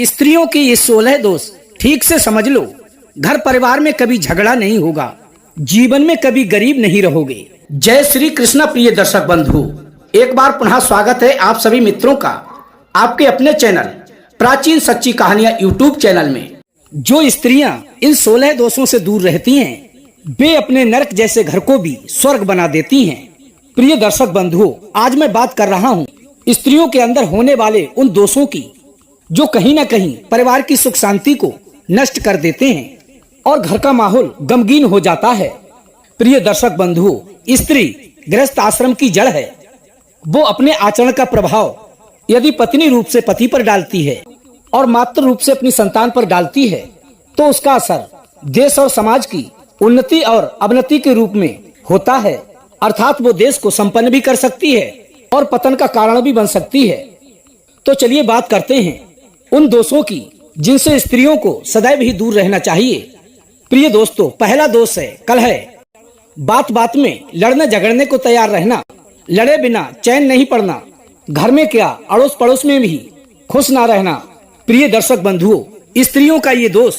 स्त्रियों के ये 16 दोष ठीक से समझ लो। घर परिवार में कभी झगड़ा नहीं होगा, जीवन में कभी गरीब नहीं रहोगे। जय श्री कृष्ण। प्रिय दर्शक बंधु, एक बार पुनः स्वागत है आप सभी मित्रों का आपके अपने चैनल प्राचीन सच्ची कहानियां यूट्यूब चैनल में। जो स्त्रियां इन 16 दोषों से दूर रहती हैं, वे अपने नरक जैसे घर को भी स्वर्ग बना देती हैं। प्रिय दर्शक बंधुओं, आज मैं बात कर रहा हूँ स्त्रियों के अंदर होने वाले उन दोषों की जो कहीं न कहीं परिवार की सुख शांति को नष्ट कर देते हैं और घर का माहौल गमगीन हो जाता है। प्रिय दर्शक बंधुओं, स्त्री गृहस्थ आश्रम की जड़ है। वो अपने आचरण का प्रभाव यदि पत्नी रूप से पति पर डालती है और मातृ रूप से अपनी संतान पर डालती है, तो उसका असर देश और समाज की उन्नति और अवनति के रूप में होता है। अर्थात वो देश को संपन्न भी कर सकती है और पतन का कारण भी बन सकती है। तो चलिए बात करते हैं उन दोषों की जिनसे स्त्रियों को सदैव ही दूर रहना चाहिए। प्रिय दोस्तों, पहला दोष है कलह। बात बात में लड़ने झगड़ने को तैयार रहना, लड़े बिना चैन नहीं पड़ना, घर में क्या अड़ोस पड़ोस में भी खुश ना रहना। प्रिय दर्शक बंधुओं, स्त्रियों का ये दोष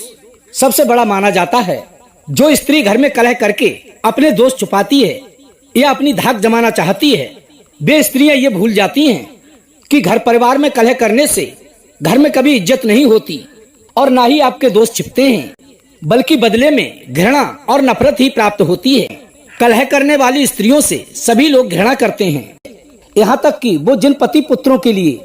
सबसे बड़ा माना जाता है। जो स्त्री घर में कलह करके अपने दोष छुपाती है या अपनी धाक जमाना चाहती है, वे स्त्रियां ये भूल जाती हैं कि घर परिवार में कलह करने से घर में कभी इज्जत नहीं होती और ना ही आपके दोस्त छिपते हैं, बल्कि बदले में घृणा और नफरत ही प्राप्त होती है। कलह करने वाली स्त्रियों से सभी लोग घृणा करते हैं। यहाँ तक कि वो जिन पति पुत्रों के लिए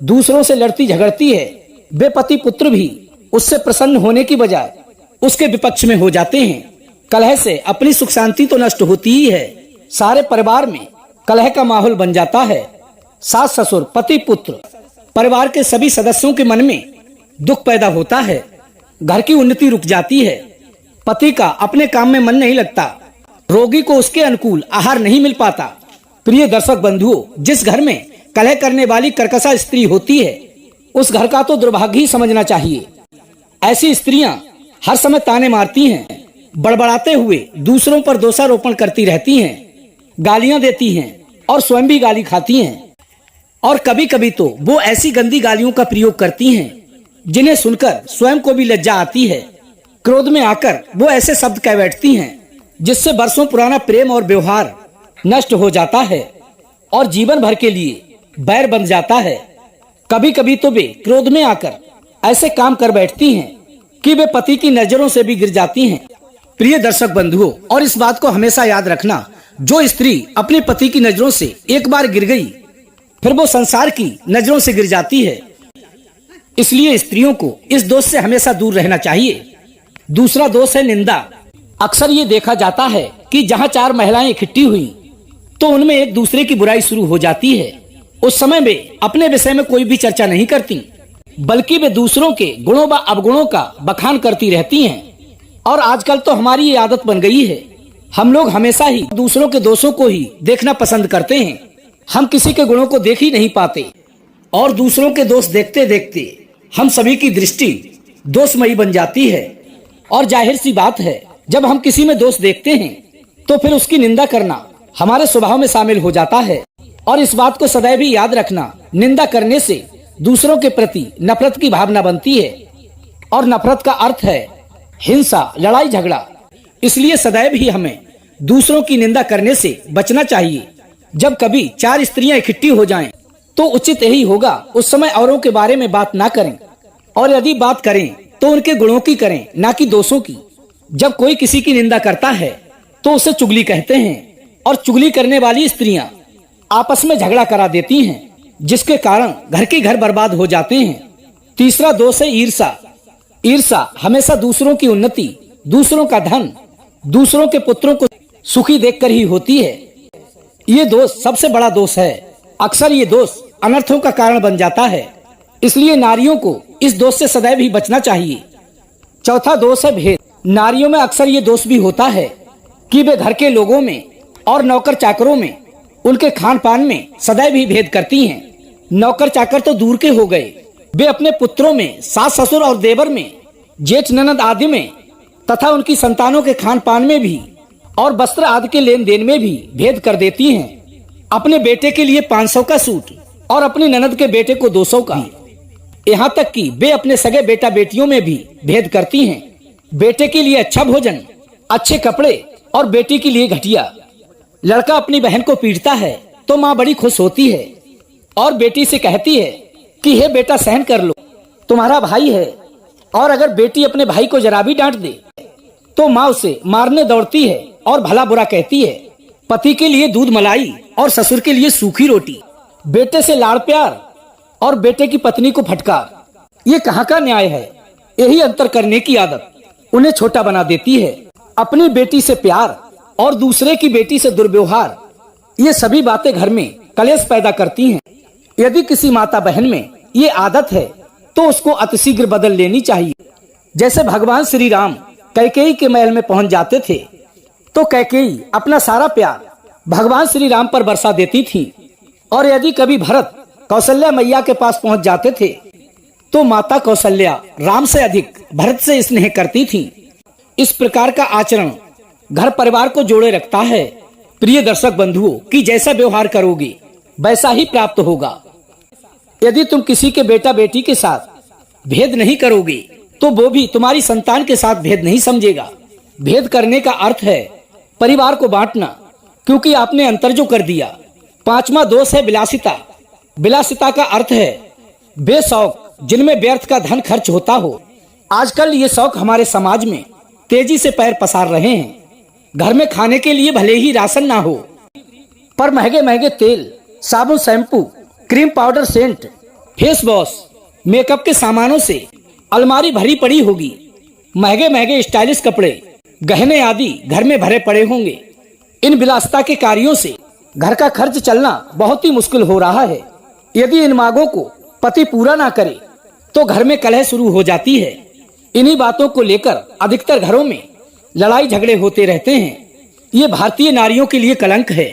दूसरों से लड़ती झगड़ती है, वे पति पुत्र भी उससे प्रसन्न होने की बजाय उसके विपक्ष में हो जाते हैं। कलह से अपनी सुख शांति तो नष्ट होती ही है, सारे परिवार में कलह का माहौल बन जाता है। सास ससुर पति पुत्र परिवार के सभी सदस्यों के मन में दुख पैदा होता है। घर की उन्नति रुक जाती है, पति का अपने काम में मन नहीं लगता, रोगी को उसके अनुकूल आहार नहीं मिल पाता। प्रिय दर्शक बंधुओं, जिस घर में कलह करने वाली कर्कशा स्त्री होती है, उस घर का तो दुर्भाग्य ही समझना चाहिए। ऐसी स्त्रियां हर समय ताने मारती हैं, बड़बड़ाते हुए दूसरों पर दोषारोपण करती रहती हैं, गालियां देती हैं और स्वयं भी गाली खाती हैं। और कभी कभी तो वो ऐसी गंदी गालियों का प्रयोग करती हैं जिन्हें सुनकर स्वयं को भी लज्जा आती है। क्रोध में आकर वो ऐसे शब्द कह बैठती हैं जिससे वर्षों पुराना प्रेम और व्यवहार नष्ट हो जाता है और जीवन भर के लिए बैर बन जाता है। कभी कभी तो वे क्रोध में आकर ऐसे काम कर बैठती हैं कि वे पति की नजरों से भी गिर जाती हैं। प्रिय दर्शक बंधुओं, और इस बात को हमेशा याद रखना, जो स्त्री अपने पति की नजरों से एक बार गिर गई, फिर वो संसार की नजरों से गिर जाती है। इसलिए स्त्रियों को इस दोष से हमेशा दूर रहना चाहिए। दूसरा दोष है निंदा। अक्सर ये देखा जाता है कि जहाँ 4 महिलाएं इकट्ठी हुई तो उनमें एक दूसरे की बुराई शुरू हो जाती है। उस समय वे अपने विषय में कोई भी चर्चा नहीं करती, बल्कि वे दूसरों के गुणों व अवगुणों का बखान करती रहती हैं। और आजकल तो हमारी ये आदत बन गई है, हम लोग हमेशा ही दूसरों के दोषों को ही देखना पसंद करते हैं। हम किसी के गुणों को देख ही नहीं पाते और दूसरों के दोष देखते देखते हम सभी की दृष्टि दोषमयी बन जाती है। और जाहिर सी बात है, जब हम किसी में दोष देखते हैं तो फिर उसकी निंदा करना हमारे स्वभाव में शामिल हो जाता है। और इस बात को सदैव ही याद रखना, निंदा करने से दूसरों के प्रति नफरत की भावना बनती है और नफरत का अर्थ है हिंसा, लड़ाई झगड़ा। इसलिए सदैव ही हमें दूसरों की निंदा करने से बचना चाहिए। जब कभी 4 स्त्रियां इकट्ठी हो जाएं, तो उचित यही होगा उस समय औरों के बारे में बात ना करें, और यदि बात करें तो उनके गुणों की करें, ना कि दोषों की। जब कोई किसी की निंदा करता है तो उसे चुगली कहते हैं, और चुगली करने वाली स्त्रियां आपस में झगड़ा करा देती हैं, जिसके कारण घर के घर बर्बाद हो जाते हैं। तीसरा दोष है ईर्षा। ईर्षा हमेशा दूसरों की उन्नति, दूसरों का धन, दूसरों के पुत्रों को सुखी देखकर ही होती है। ये दोष सबसे बड़ा दोष है। अक्सर ये दोष अनर्थों का कारण बन जाता है, इसलिए नारियों को इस दोष से सदैव ही बचना चाहिए। चौथा दोष है भेद। नारियों में अक्सर ये दोष भी होता है कि वे घर के लोगों में और नौकर चाकरों में, उनके खान पान में सदैव ही भेद करती हैं। नौकर चाकर तो दूर के हो गए, वे अपने पुत्रों में, सास ससुर और देवर में, जेठ ननद आदि में तथा उनकी संतानों के खान पान में भी और वस्त्र आदि के लेन देन में भी भेद कर देती हैं। अपने बेटे के लिए 500 का सूट और अपनी ननद के बेटे को 200 का। यहाँ तक कि वे अपने सगे बेटा बेटियों में भी भेद करती हैं। बेटे के लिए अच्छा भोजन, अच्छे कपड़े और बेटी के लिए घटिया। लड़का अपनी बहन को पीटता है तो माँ बड़ी खुश होती है और बेटी से कहती है कि हे बेटा सहन कर लो, तुम्हारा भाई है। और अगर बेटी अपने भाई को जरा भी डांट दे तो माँ उसे मारने दौड़ती है और भला बुरा कहती है। पति के लिए दूध मलाई और ससुर के लिए सूखी रोटी, बेटे से लाड़ प्यार और बेटे की पत्नी को फटकार। ये कहाँ का न्याय है? यही अंतर करने की आदत उन्हें छोटा बना देती है। अपनी बेटी से प्यार और दूसरे की बेटी से दुर्व्यवहार, ये सभी बातें घर में कलेश पैदा करती हैं। यदि किसी माता बहन में ये आदत है तो उसको अतिशीघ्र बदल लेनी चाहिए। जैसे भगवान श्री राम कैकेयी के महल में पहुंच जाते थे तो कैकेयी अपना सारा प्यार भगवान श्री राम पर बरसा देती थी। और यदि कभी भरत कौशल्या मैया के पास पहुंच जाते थे तो माता कौशल्या राम से अधिक भरत से स्नेह करती थी। इस प्रकार का आचरण घर परिवार को जोड़े रखता है। प्रिय दर्शक बंधुओं, कि जैसा व्यवहार करोगे वैसा ही प्राप्त होगा। यदि तुम किसी के बेटा बेटी के साथ भेद नहीं करोगे तो वो भी तुम्हारी संतान के साथ भेद नहीं समझेगा। भेद करने का अर्थ है परिवार को बांटना, क्योंकि आपने अंतर जो कर दिया। पांचवा दोष है विलासिता। विलासिता का अर्थ है बेशौक, जिनमें व्यर्थ का धन खर्च होता हो। आजकल ये शौक हमारे समाज में तेजी से पैर पसार रहे हैं। घर में खाने के लिए भले ही राशन ना हो, पर महंगे महंगे तेल, साबुन, shampoo, cream, powder, scent, face wash, makeup के सामानों से अलमारी भरी पड़ी होगी। महंगे महंगे स्टाइलिश कपड़े, गहने आदि घर में भरे पड़े होंगे। इन विलासिता के कार्यों से घर का खर्च चलना बहुत ही मुश्किल हो रहा है। यदि इन मांगों को पति पूरा ना करे तो घर में कलह शुरू हो जाती है। इन्हीं बातों को लेकर अधिकतर घरों में लड़ाई झगड़े होते रहते हैं। ये भारतीय नारियों के लिए कलंक है।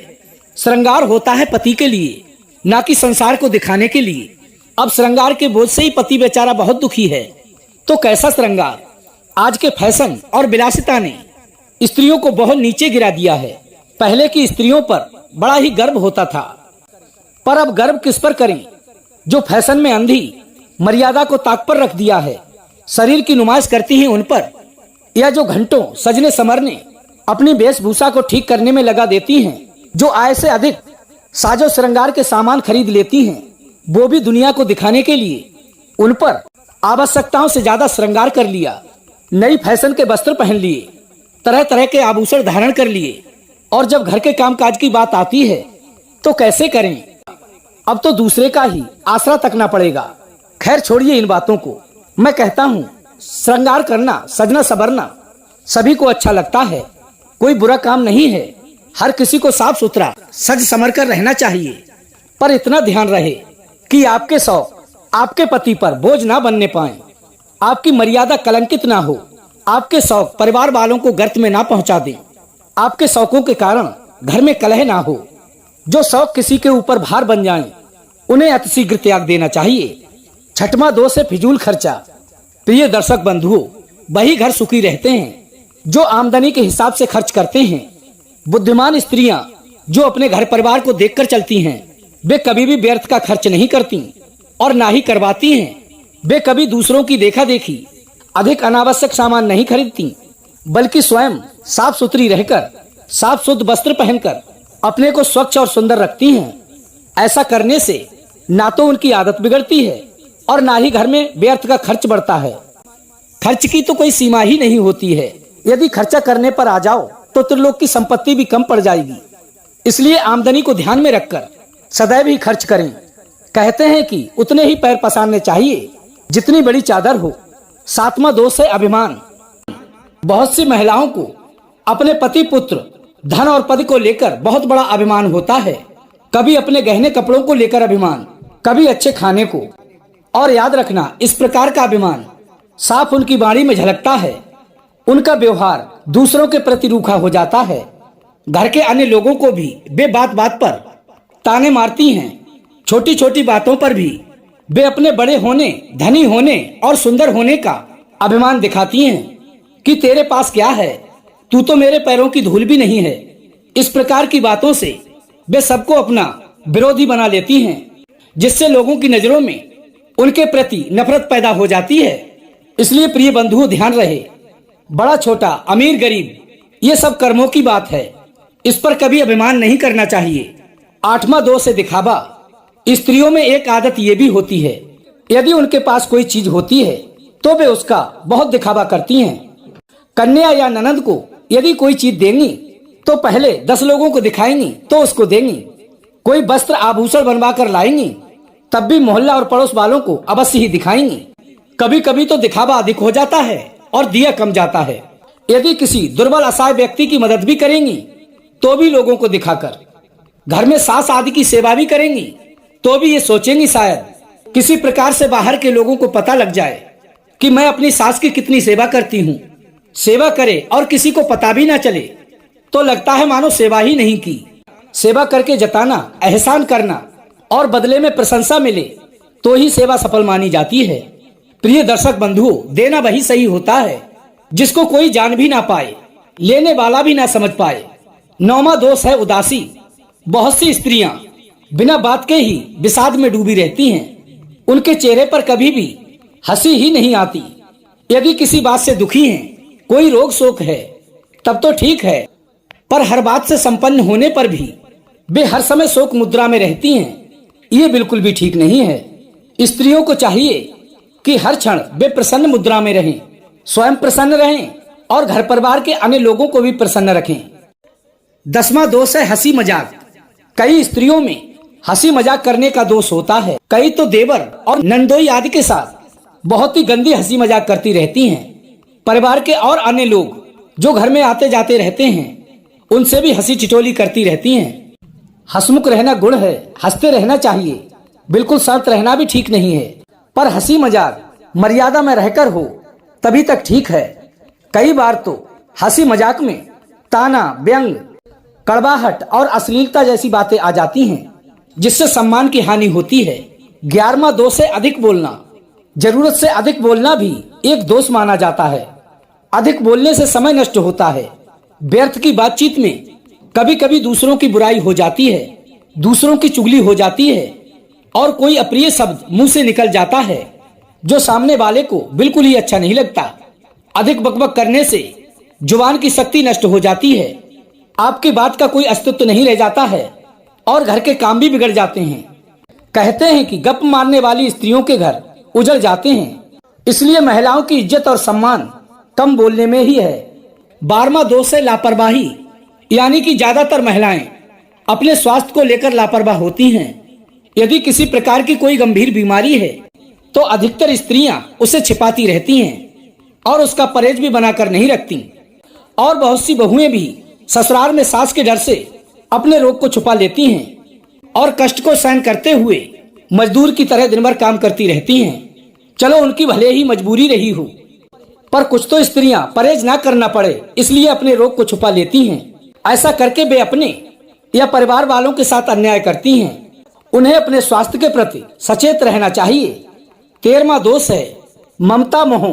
श्रृंगार होता है पति के लिए, ना कि संसार को दिखाने के लिए। अब श्रृंगार के बोझ से ही पति बेचारा बहुत दुखी है, तो कैसा श्रृंगार। आज के फैशन और विलासिता ने स्त्रियों को बहुत नीचे गिरा दिया है। पहले की स्त्रियों पर बड़ा ही गर्व होता था, पर अब गर्व किस पर करें जो फैशन में अंधी मर्यादा को ताक पर रख दिया है। शरीर की नुमाइश करती हैं उन पर, या जो घंटों सजने संवरने अपनी वेशभूषा को ठीक करने में लगा देती हैं, जो आय से अधिक साजो श्रृंगार के सामान खरीद लेती हैं, वो भी दुनिया को दिखाने के लिए उन पर आवश्यकताओं से ज्यादा श्रृंगार कर लिया। नई फैशन के वस्त्र पहन लिए, तरह तरह के आभूषण धारण कर लिए, और जब घर के कामकाज की बात आती है तो कैसे करें। अब तो दूसरे का ही आसरा तकना पड़ेगा। खैर छोड़िए इन बातों को। मैं कहता हूँ श्रृंगार करना, सजना संवरना सभी को अच्छा लगता है, कोई बुरा काम नहीं है। हर किसी को साफ सुथरा सज संवर कर रहना चाहिए, पर इतना ध्यान रहे कि आपके शौक आपके पति पर बोझ ना बनने पाए, आपकी मर्यादा कलंकित ना हो, आपके शौक परिवार वालों को गर्त में ना पहुंचा दें, आपके शौकों के कारण घर में कलह ना हो। जो शौक किसी के ऊपर भार बन जाएं, उन्हें अतिशीघ्र त्याग देना चाहिए। छठवां दोष है फिजूल खर्चा। प्रिय दर्शक बंधुओं, वही घर सुखी रहते हैं जो आमदनी के हिसाब से खर्च करते हैं। बुद्धिमान स्त्रियां जो अपने घर परिवार को देखकर चलती हैं, वे कभी भी व्यर्थ का खर्च नहीं करती और ना ही करवाती हैं। वे कभी दूसरों की देखा देखी अधिक अनावश्यक सामान नहीं खरीदती, बल्कि स्वयं साफ सुथरी रहकर साफ शुद्ध वस्त्र पहनकर अपने को स्वच्छ और सुंदर रखती हैं। ऐसा करने से ना तो उनकी आदत बिगड़ती है और ना ही घर में व्यर्थ का खर्च बढ़ता है। खर्च की तो कोई सीमा ही नहीं होती है। यदि खर्चा करने पर आ जाओ तो त्रिलोक की संपत्ति भी कम पड़ जाएगी। इसलिए आमदनी को ध्यान में रखकर सदैव ही खर्च करें। कहते हैं कि उतने ही पैर पसारने चाहिए जितनी बड़ी चादर हो। सातवां दोष है अभिमान। बहुत सी महिलाओं को अपने पति, पुत्र, धन और पद को लेकर बहुत बड़ा अभिमान होता है। कभी अपने गहने कपड़ों को लेकर अभिमान, कभी अच्छे खाने को। और याद रखना, इस प्रकार का अभिमान साफ उनकी वाणी में झलकता है। उनका व्यवहार दूसरों के प्रति रूखा हो जाता है। घर के अन्य लोगों को भी वे बात बात पर ताने मारती हैं। छोटी छोटी बातों पर भी वे अपने बड़े होने, धनी होने और सुंदर होने का अभिमान दिखाती हैं कि तेरे पास क्या है, तू तो मेरे पैरों की धूल भी नहीं है। इस प्रकार की बातों से वे सबको अपना विरोधी बना लेती हैं, जिससे लोगों की नजरों में उनके प्रति नफरत पैदा हो जाती है। इसलिए प्रिय बंधुओं, ध्यान रहे, बड़ा छोटा, अमीर गरीब, ये सब कर्मों की बात है, इस पर कभी अभिमान नहीं करना चाहिए। 8वां दोष है दिखावा। स्त्रियों में एक आदत ये भी होती है, यदि उनके पास कोई चीज होती है तो वे उसका बहुत दिखावा करती हैं। कन्या या ननद को यदि कोई चीज देंगी तो पहले 10 लोगों को दिखाएंगी तो उसको देंगी। कोई वस्त्र आभूषण बनवा कर लाएंगी तब भी मोहल्ला और पड़ोस वालों को अवश्य ही दिखाएंगी। कभी कभी तो दिखावा अधिक हो जाता है और दिया कम जाता है। यदि किसी दुर्बल असहाय व्यक्ति की मदद भी करेंगी तो भी लोगों को दिखाकर, घर में सास आदि की सेवा भी करेंगी तो भी ये सोचेंगी शायद किसी प्रकार से बाहर के लोगों को पता लग जाए कि मैं अपनी सास की कितनी सेवा करती हूँ। सेवा करे और किसी को पता भी ना चले तो लगता है मानो सेवा ही नहीं की। सेवा करके जताना, एहसान करना और बदले में प्रशंसा मिले तो ही सेवा सफल मानी जाती है। प्रिय दर्शक बंधुओं, देना वही सही होता है जिसको कोई जान भी ना पाए, लेने वाला भी ना समझ पाए। 9वां दोष है उदासी। बहुत सी स्त्रियां बिना बात के ही विषाद में डूबी रहती हैं। उनके चेहरे पर कभी भी हंसी ही नहीं आती। यदि किसी बात से दुखी हैं, कोई रोग शोक है तब तो ठीक है, पर हर बात से संपन्न होने पर भी वे हर समय शोक मुद्रा में रहती हैं। ये बिल्कुल भी ठीक नहीं है। स्त्रियों को चाहिए कि हर क्षण वे प्रसन्न मुद्रा में रहें, स्वयं प्रसन्न रहें और घर परिवार के अन्य लोगों को भी प्रसन्न रखें। 10वां दोष है हंसी मजाक। कई स्त्रियों में हंसी मजाक करने का दोष होता है। कई तो देवर और नंदोई आदि के साथ बहुत ही गंदी हंसी मजाक करती रहती हैं। परिवार के और अन्य लोग जो घर में आते जाते रहते हैं उनसे भी हंसी ठिठोली करती रहती हैं। हंसमुख रहना गुण है, हंसते रहना चाहिए, बिल्कुल शांत रहना भी ठीक नहीं है, पर हंसी मजाक मर्यादा में रहकर हो तभी तक ठीक है। कई बार तो हंसी मजाक में ताना, व्यंग, कड़वाहट और अश्लीलता जैसी बातें आ जाती हैं जिससे सम्मान की हानि होती है। 11वां दोष है अधिक बोलना। जरूरत से अधिक बोलना भी एक दोष माना जाता है। अधिक बोलने से समय नष्ट होता है। व्यर्थ की बातचीत में कभी कभी दूसरों की बुराई हो जाती है, दूसरों की चुगली हो जाती है और कोई अप्रिय शब्द मुंह से निकल जाता है जो सामने वाले को बिल्कुल ही अच्छा नहीं लगता। अधिक बकबक करने से जुबान की शक्ति नष्ट हो जाती है, आपकी बात का कोई अस्तित्व नहीं रह जाता है और घर के काम भी बिगड़ जाते हैं। कहते हैं कि गप मारने वाली स्त्रियों के घर उजड़ जाते हैं। इसलिए महिलाओं की इज्जत और सम्मान कम बोलने में ही है। 12वां दोष है लापरवाही, यानी कि ज्यादातर महिलाएं अपने स्वास्थ्य को लेकर लापरवाह होती हैं। यदि किसी प्रकार की कोई गंभीर बीमारी है तो अधिकतर स्त्रियां उसे छिपाती रहती हैं और उसका परहेज भी बनाकर नहीं रखती। और बहुत सी बहुएं भी ससुराल में सास के डर से अपने रोग को छुपा लेती हैं और कष्ट को सहन करते हुए मजदूर की तरह दिन भर काम करती रहती हैं। चलो उनकी भले ही मजबूरी रही हो, पर कुछ तो स्त्रियां परहेज ना करना पड़े इसलिए अपने रोग को छुपा लेती हैं। ऐसा करके वे अपने या परिवार वालों के साथ अन्याय करती हैं। उन्हें अपने स्वास्थ्य के प्रति सचेत रहना चाहिए। 13वां दोष है ममता मोह।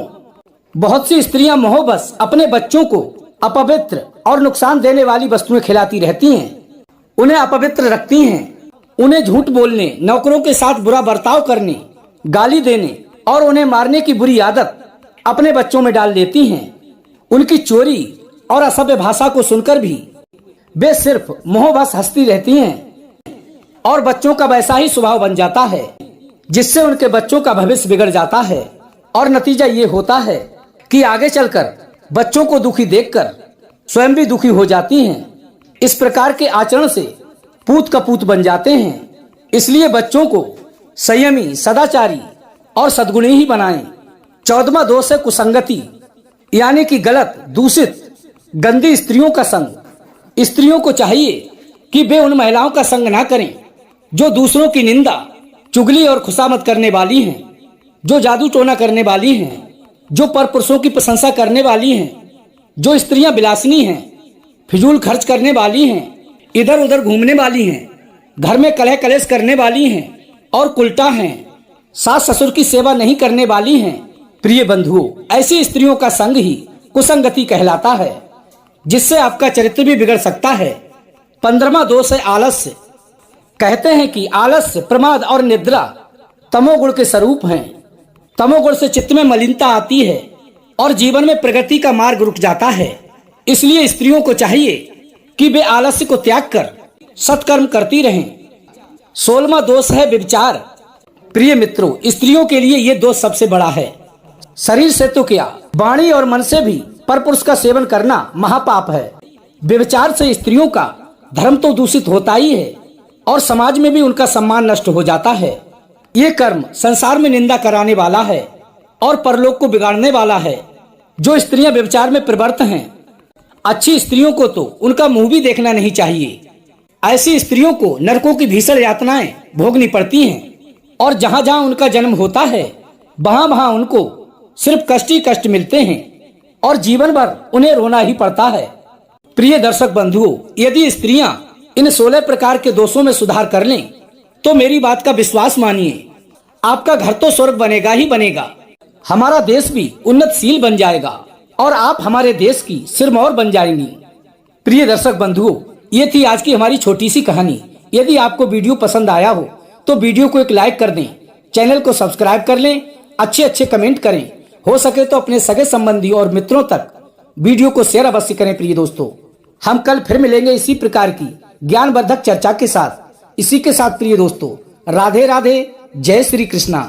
बहुत सी स्त्रियां मोहबस अपने बच्चों को अपवित्र और नुकसान देने वाली वस्तुएं खिलाती रहती हैं, उन्हें अपवित्र रखती हैं। उन्हें झूठ बोलने, नौकरों के साथ बुरा बर्ताव करने, गाली देने और उन्हें मारने की बुरी आदत अपने बच्चों में डाल देती हैं। उनकी चोरी और असभ्य भाषा को सुनकर भी वे सिर्फ मोहबस हंसती रहती हैं और बच्चों का वैसा ही स्वभाव बन जाता है जिससे उनके बच्चों का भविष्य बिगड़ जाता है। और नतीजा ये होता है कि आगे चलकर बच्चों को दुखी देखकर स्वयं भी दुखी हो जाती हैं। इस प्रकार के आचरण से पूत कपूत बन जाते हैं। इसलिए बच्चों को संयमी, सदाचारी और सद्गुणी ही बनाएं। 14वां दोष है कुसंगति, यानी कि गलत, दूषित, गंदी स्त्रियों का संग। स्त्रियों को चाहिए कि वे उन महिलाओं का संग ना करें जो दूसरों की निंदा, चुगली और खुशामद करने वाली हैं, जो जादू टोना करने वाली हैं, जो परपुरुषों की प्रशंसा करने वाली हैं, जो स्त्रियां विलासिनी हैं, फिजूल खर्च करने वाली हैं, इधर उधर घूमने वाली हैं, घर में कलह कलेश करने वाली हैं और उल्टा हैं, सास ससुर की सेवा नहीं करने वाली हैं। प्रिय बंधुओं, ऐसी स्त्रियों का संग ही कुसंगति कहलाता है, जिससे आपका चरित्र भी बिगड़ सकता है। 15वां दोष है आलस्य। कहते हैं कि आलस्य, प्रमाद और निद्रा तमोगुण के स्वरूप हैं। तमोगुण से चित्त में मलिनता आती है और जीवन में प्रगति का मार्ग रुक जाता है। इसलिए स्त्रियों को चाहिए कि वे आलस्य को त्याग कर सत्कर्म करती रहें। 16वां दोष है व्यभिचार। प्रिय मित्रों, स्त्रियों के लिए ये दोष सबसे बड़ा है। शरीर से तो क्या, वाणी और मन से भी परपुरुष का सेवन करना महापाप है। व्यभिचार से स्त्रियों का धर्म तो दूषित होता ही है और समाज में भी उनका सम्मान नष्ट हो जाता है। ये कर्म संसार में निंदा कराने वाला है और परलोक को बिगाड़ने वाला है। जो स्त्रियां व्यभिचार में प्रवृत्त हैं, अच्छी स्त्रियों को तो उनका मुंह भी देखना नहीं चाहिए। ऐसी स्त्रियों को नरकों की भीषण यातनाएं भोगनी पड़ती हैं और जहां जहां उनका जन्म होता है वहां वहां उनको सिर्फ कष्ट ही कष्ट मिलते हैं और जीवन भर उन्हें रोना ही पड़ता है। प्रिय दर्शक बंधुओं, यदि स्त्रियां इन 16 प्रकार के दोषों में सुधार कर लें तो मेरी बात का विश्वास मानिए, आपका घर तो स्वर्ग बनेगा ही बनेगा। हमारा देश भी उन्नतशील बन जाएगा और आप हमारे देश की सिरमौर बन जाएंगी। प्रिय दर्शक बंधुओं, ये थी आज की हमारी छोटी सी कहानी। यदि आपको वीडियो पसंद आया हो तो वीडियो को एक लाइक कर दें, चैनल को सब्सक्राइब कर लें, अच्छे अच्छे कमेंट करें, हो सके तो अपने सगे संबंधी और मित्रों तक वीडियो को शेयर अवश्य करें। प्रिय दोस्तों, हम कल फिर मिलेंगे इसी प्रकार की ज्ञानवर्धक चर्चा के साथ। इसी के साथ प्रिय दोस्तों, राधे राधे, जय श्री कृष्णा।